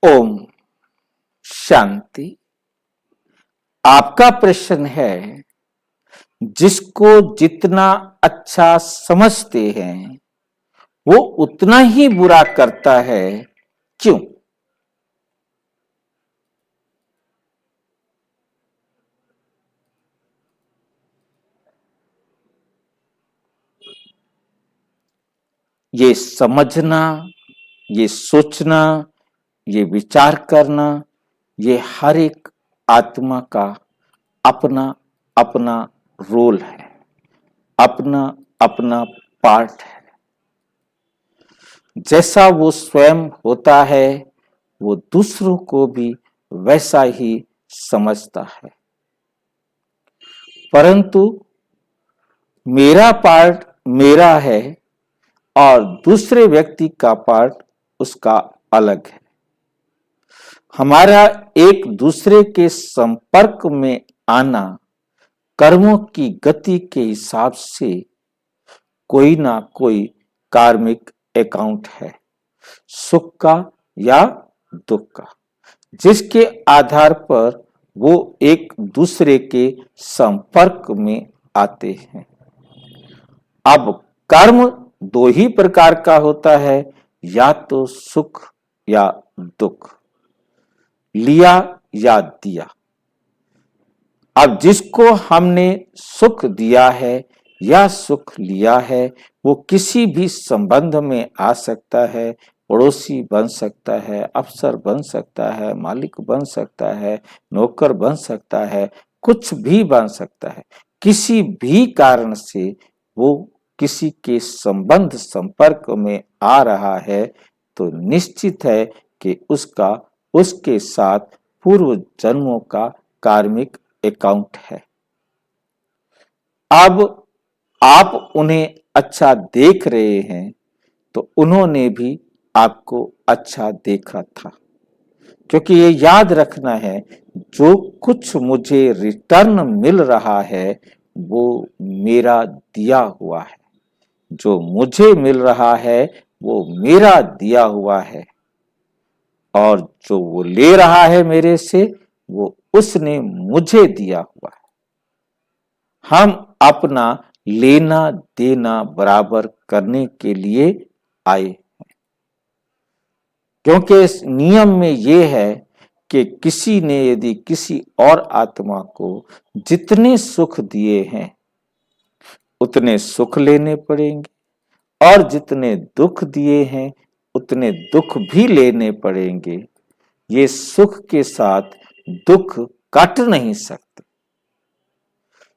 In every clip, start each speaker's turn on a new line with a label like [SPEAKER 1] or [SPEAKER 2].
[SPEAKER 1] ओम शांति। आपका प्रश्न है, जिसको जितना अच्छा समझते हैं वो उतना ही बुरा करता है, क्यों? ये समझना, ये सोचना, ये विचार करना, ये हर एक आत्मा का अपना अपना रोल है, अपना अपना पार्ट है। जैसा वो स्वयं होता है वो दूसरों को भी वैसा ही समझता है। परंतु मेरा पार्ट मेरा है और दूसरे व्यक्ति का पार्ट उसका अलग है। हमारा एक दूसरे के संपर्क में आना कर्मों की गति के हिसाब से कोई ना कोई कार्मिक अकाउंट है, सुख का या दुख का, जिसके आधार पर वो एक दूसरे के संपर्क में आते हैं। अब कर्म दो ही प्रकार का होता है, या तो सुख या दुख, लिया या दिया। अब जिसको हमने सुख दिया है या सुख लिया है वो किसी भी संबंध में आ सकता है, पड़ोसी बन सकता है, अफसर बन सकता है, मालिक बन सकता है, नौकर बन सकता है, कुछ भी बन सकता है। किसी भी कारण से वो किसी के संबंध संपर्क में आ रहा है तो निश्चित है कि उसका उसके साथ पूर्व जन्मों का कार्मिक अकाउंट है। अब आप उन्हें अच्छा देख रहे हैं तो उन्होंने भी आपको अच्छा देखा था, क्योंकि ये याद रखना है, जो कुछ मुझे रिटर्न मिल रहा है वो मेरा दिया हुआ है। जो मुझे मिल रहा है वो मेरा दिया हुआ है, और जो वो ले रहा है मेरे से वो उसने मुझे दिया हुआ है। हम अपना लेना देना बराबर करने के लिए आए हैं, क्योंकि इस नियम में ये है कि किसी ने यदि किसी और आत्मा को जितने सुख दिए हैं उतने सुख लेने पड़ेंगे, और जितने दुख दिए हैं उतने दुख भी लेने पड़ेंगे। ये सुख के साथ दुख काट नहीं सकते,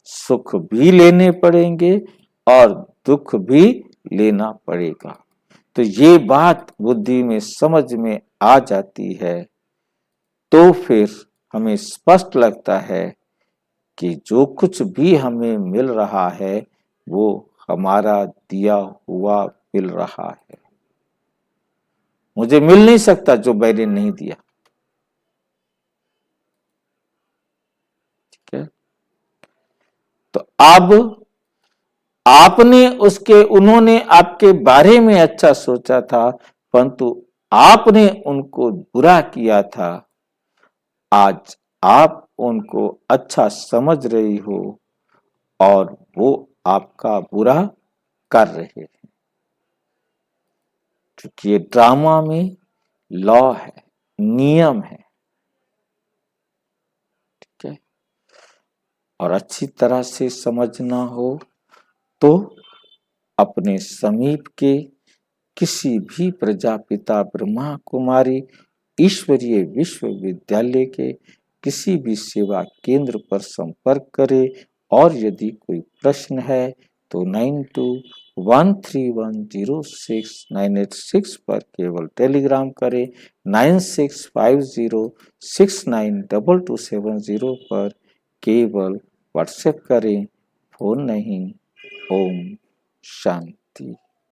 [SPEAKER 1] सुख भी लेने पड़ेंगे और दुख भी लेना पड़ेगा। तो ये बात बुद्धि में समझ में आ जाती है तो फिर हमें स्पष्ट लगता है कि जो कुछ भी हमें मिल रहा है वो हमारा दिया हुआ मिल रहा है। मुझे मिल नहीं सकता जो मैंने नहीं दिया। ठीक है, तो अब आपने उन्होंने आपके बारे में अच्छा सोचा था, परंतु आपने उनको बुरा किया था। आज आप उनको अच्छा समझ रही हो और वो आपका बुरा कर रहे हैं, क्योंकि ये ड्रामा में लॉ है, नियम है। ठीक है, और अच्छी तरह से समझना हो तो अपने समीप के किसी भी प्रजापिता ब्रह्मा कुमारी ईश्वरीय विश्वविद्यालय के किसी भी सेवा केंद्र पर संपर्क करें, और यदि कोई प्रश्न है तो 9213106986 पर केवल टेलीग्राम करें, 9650692270 पर केवल व्हाट्सएप करें, फोन नहीं। ओम शांति।